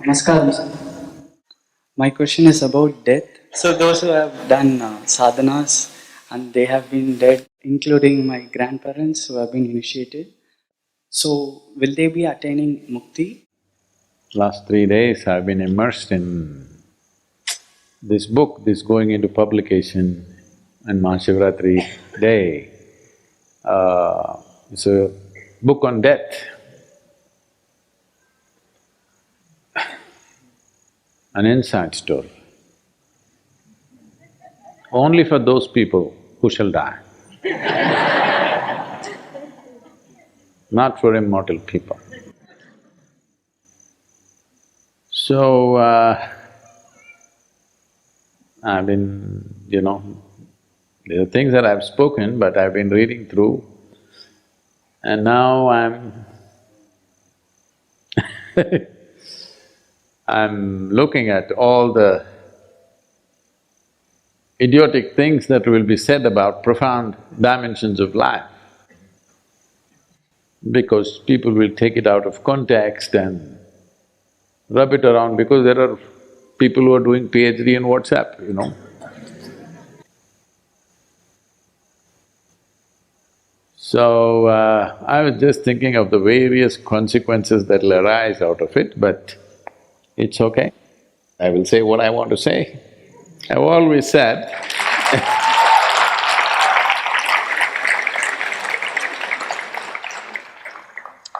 Namaskaram, sir. My question is about death. So, those who have done sadhanas and they have been dead, including my grandparents who have been initiated, so will they be attaining mukti? Last 3 days I've been immersed in this book, this going into publication on Mahashivratri day. It's a book on death. An inside story. Only for those people who shall die. Not for immortal people. So, I've been, there are things that I've spoken, but I've been reading through, and now I'm looking at all the idiotic things that will be said about profound dimensions of life, because people will take it out of context and rub it around, because there are people who are doing PhD in WhatsApp. So, I was just thinking of the various consequences that'll arise out of it, but it's okay. I will say what I want to say. I've always said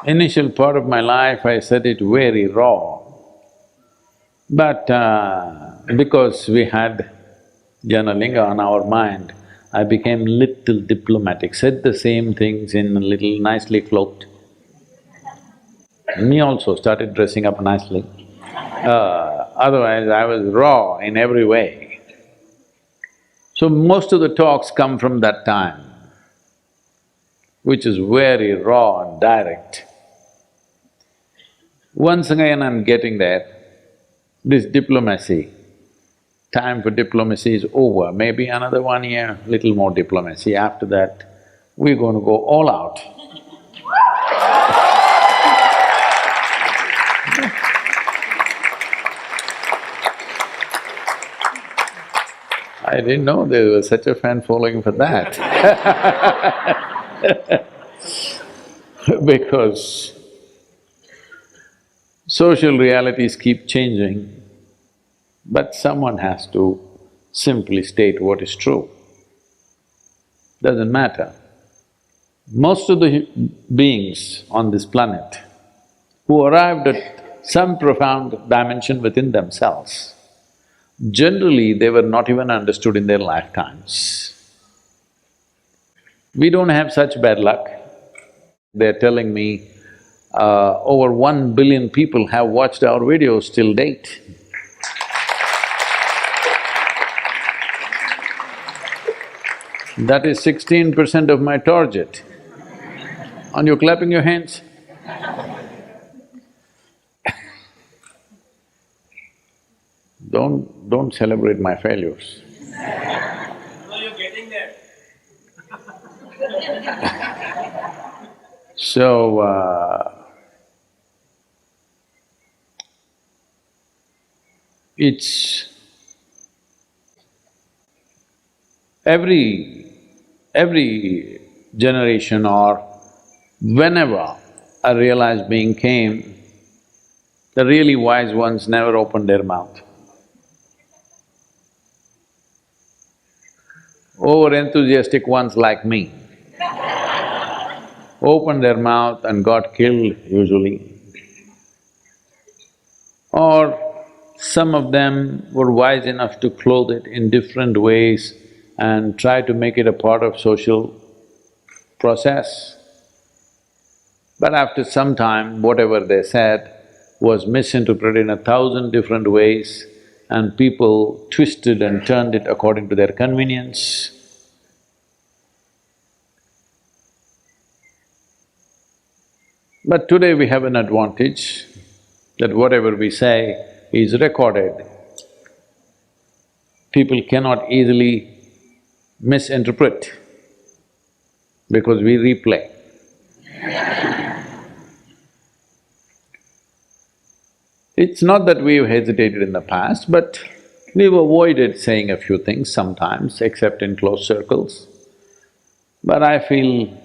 initial part of my life I said it very raw, but because we had Janalinga on our mind, I became little diplomatic, said the same things in a little nicely cloaked. Me also started dressing up nicely. Otherwise I was raw in every way. So most of the talks come from that time, which is very raw and direct. Once again I'm getting there, this diplomacy, time for diplomacy is over, maybe another 1 year, little more diplomacy. After that, we're going to go all out. I didn't know there was such a fan following for that because social realities keep changing, but someone has to simply state what is true. Doesn't matter. Most of the beings on this planet who arrived at some profound dimension within themselves, generally they were not even understood in their lifetimes. We don't have such bad luck. They're telling me over 1 billion people have watched our videos till date. That is 16% of my target. Aren't you clapping your hands? Don't celebrate my failures. No, you're getting there. So, it's… every generation or whenever a realized being came, the really wise ones never opened their mouth. Over-enthusiastic ones like me opened their mouth and got killed usually. Or some of them were wise enough to clothe it in different ways and try to make it a part of social process. But after some time, whatever they said was misinterpreted in 1,000 different ways, and people twisted and turned it according to their convenience. But today we have an advantage that whatever we say is recorded. People cannot easily misinterpret because we replay. It's not that we've hesitated in the past, but we've avoided saying a few things sometimes, except in close circles. But I feel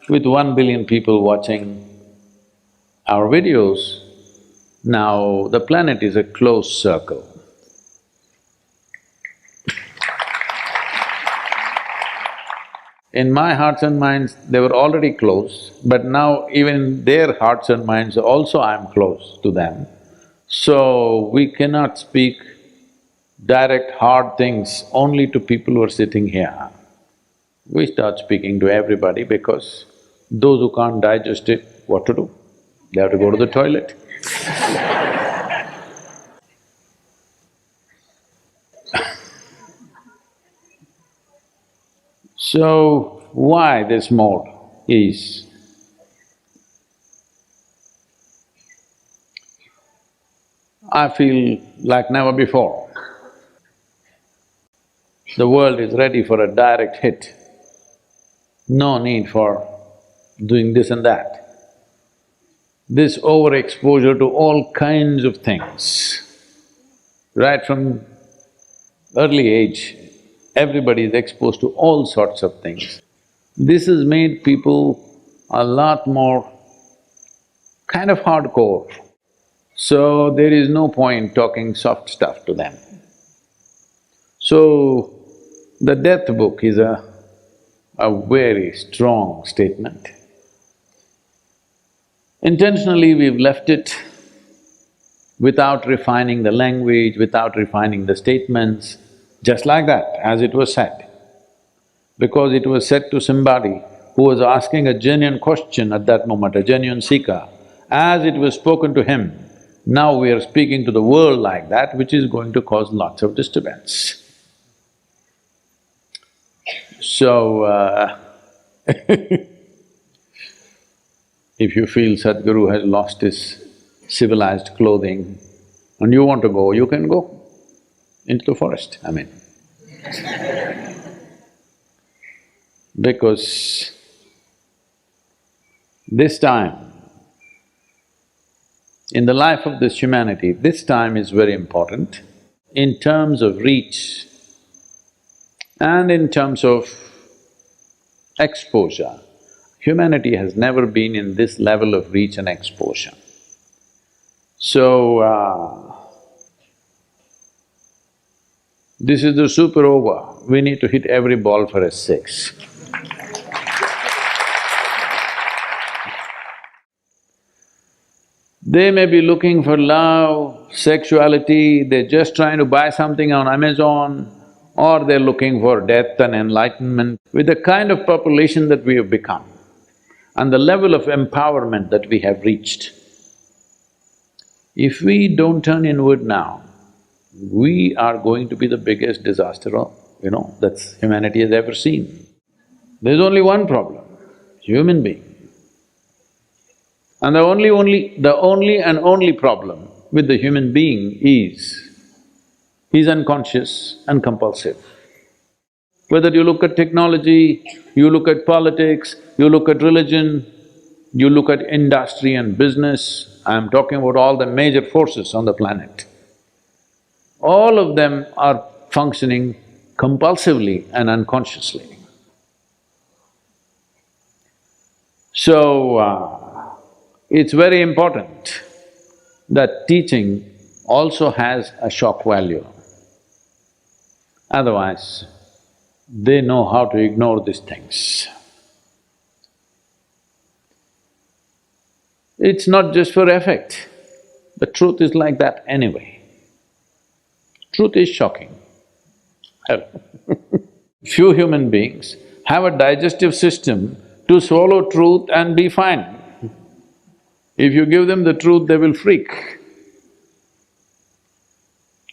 with 1 billion people watching our videos, now the planet is a closed circle. In my hearts and minds, they were already close, but now even in their hearts and minds also I'm close to them. So we cannot speak direct hard things only to people who are sitting here. We start speaking to everybody because those who can't digest it, what to do? They have to go to the toilet. So, why this mode is, I feel like never before. The world is ready for a direct hit. No need for doing this and that. This overexposure to all kinds of things, right from early age, everybody is exposed to all sorts of things. This has made people a lot more kind of hardcore. So there is no point talking soft stuff to them. So the death book is a very strong statement. Intentionally we've left it without refining the language, without refining the statements, just like that, as it was said. Because it was said to somebody who was asking a genuine question at that moment, a genuine seeker. As it was spoken to him, now we are speaking to the world like that, which is going to cause lots of disturbance. So, if you feel Sadhguru has lost his civilized clothing and you want to go, you can go into the forest, I mean. Because this time, in the life of this humanity, this time is very important in terms of reach and in terms of exposure. Humanity has never been in this level of reach and exposure. So, this is the super over, we need to hit every ball for a six. They may be looking for love, sexuality, they're just trying to buy something on Amazon, or they're looking for death and enlightenment. With the kind of population that we have become and the level of empowerment that we have reached, if we don't turn inward now, we are going to be the biggest disaster, that humanity has ever seen. There's only one problem, human being. And the only and only problem with the human being is, he's unconscious and compulsive. Whether you look at technology, you look at politics, you look at religion, you look at industry and business, I'm talking about all the major forces on the planet. All of them are functioning compulsively and unconsciously. So, it's very important that teaching also has a shock value. Otherwise, they know how to ignore these things. It's not just for effect, the truth is like that anyway. Truth is shocking. Few human beings have a digestive system to swallow truth and be fine. If you give them the truth, they will freak.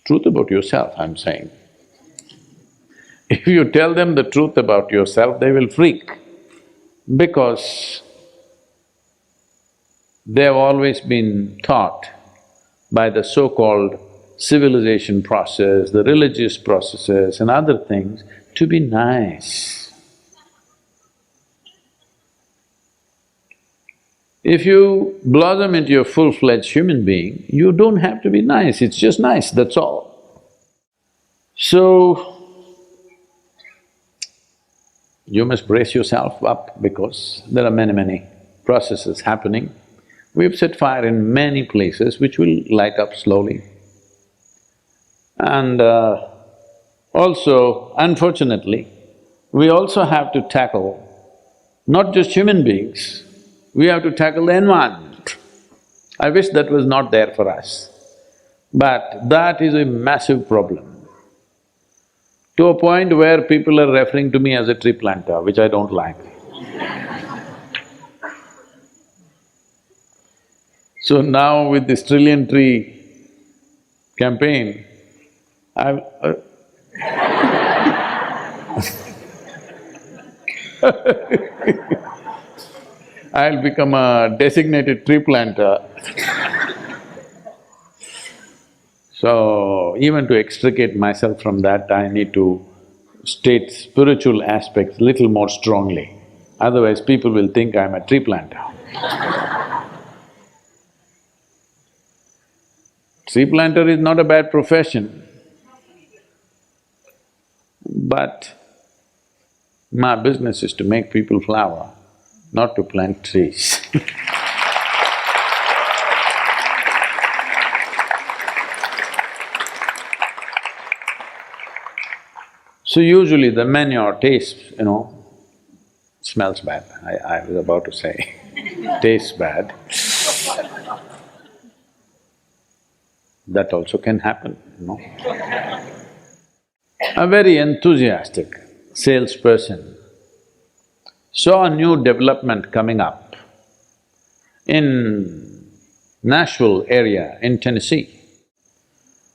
Truth about yourself, I'm saying. If you tell them the truth about yourself, they will freak because they have always been taught by the so-called civilization process, the religious processes and other things to be nice. If you blossom into a full-fledged human being, you don't have to be nice, it's just nice, that's all. So, you must brace yourself up because there are many processes happening. We've set fire in many places which will light up slowly. And also, unfortunately, we also have to tackle not just human beings, we have to tackle the environment. I wish that was not there for us, but that is a massive problem. To a point where people are referring to me as a tree planter, which I don't like. So now with this trillion tree campaign, I've I'll become a designated tree planter. So, even to extricate myself from that, I need to state spiritual aspects little more strongly. Otherwise, people will think I'm a tree planter. Tree planter is not a bad profession, but my business is to make people flower, not to plant trees. So usually the manure tastes, smells bad, I was about to say, tastes bad. That also can happen. A very enthusiastic salesperson saw a new development coming up in Nashville area in Tennessee.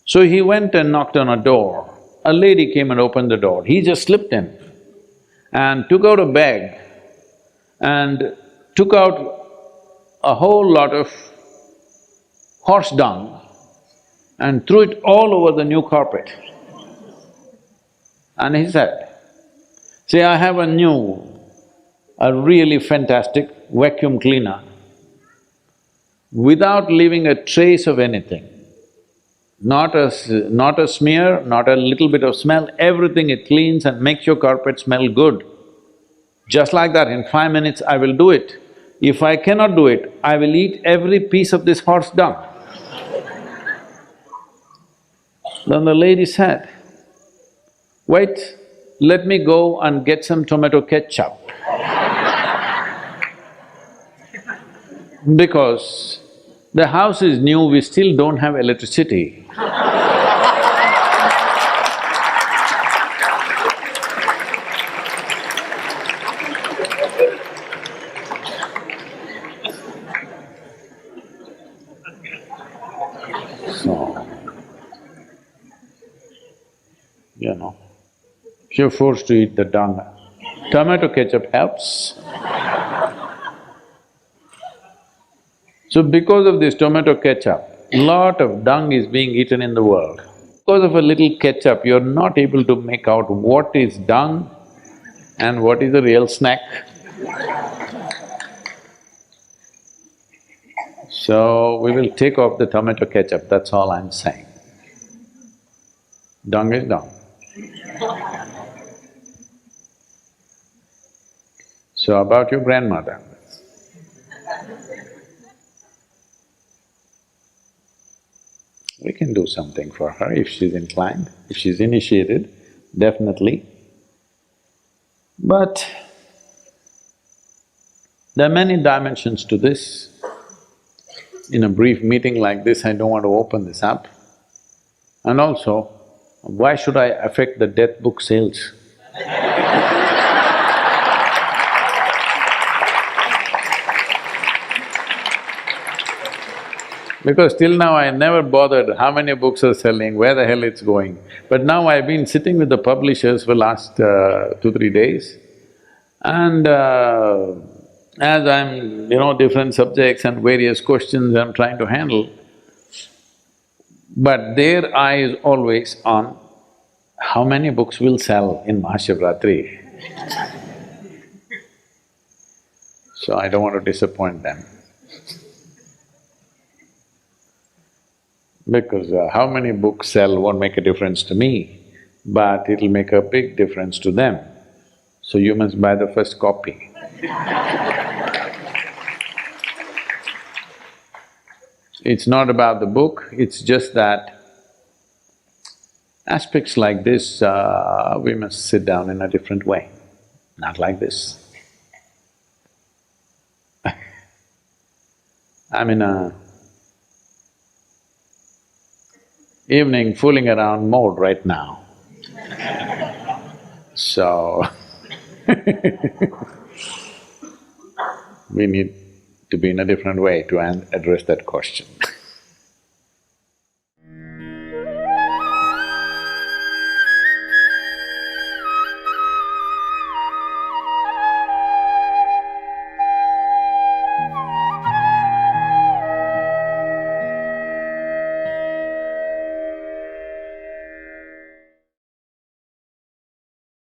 So he went and knocked on a door. A lady came and opened the door. He just slipped in and took out a bag and took out a whole lot of horse dung and threw it all over the new carpet. And he said, "See, I have a really fantastic vacuum cleaner without leaving a trace of anything. Not a smear, not a little bit of smell, everything it cleans and makes your carpet smell good. Just like that, in 5 minutes I will do it. If I cannot do it, I will eat every piece of this horse dung." Then the lady said, "Wait, let me go and get some tomato ketchup." Because the house is new, we still don't have electricity. So, if you're forced to eat the dung, tomato ketchup helps. So because of this tomato ketchup, lot of dung is being eaten in the world. Because of a little ketchup, you're not able to make out what is dung and what is a real snack. So we will take off the tomato ketchup, that's all I'm saying. Dung is dung. So about your grandmother. We can do something for her if she's inclined, if she's initiated, definitely. But there are many dimensions to this. In a brief meeting like this, I don't want to open this up. And also, why should I affect the death book sales? Because till now I never bothered how many books are selling, where the hell it's going. But now I've been sitting with the publishers for last 2-3 days, and as I'm, different subjects and various questions I'm trying to handle, but their eye is always on how many books will sell in Mahashivratri. So I don't want to disappoint them. Because how many books sell won't make a difference to me, but it'll make a big difference to them. So you must buy the first copy. It's not about the book, it's just that aspects like this, we must sit down in a different way, not like this. I'm in a evening fooling around mode right now. So we need to be in a different way to address that question.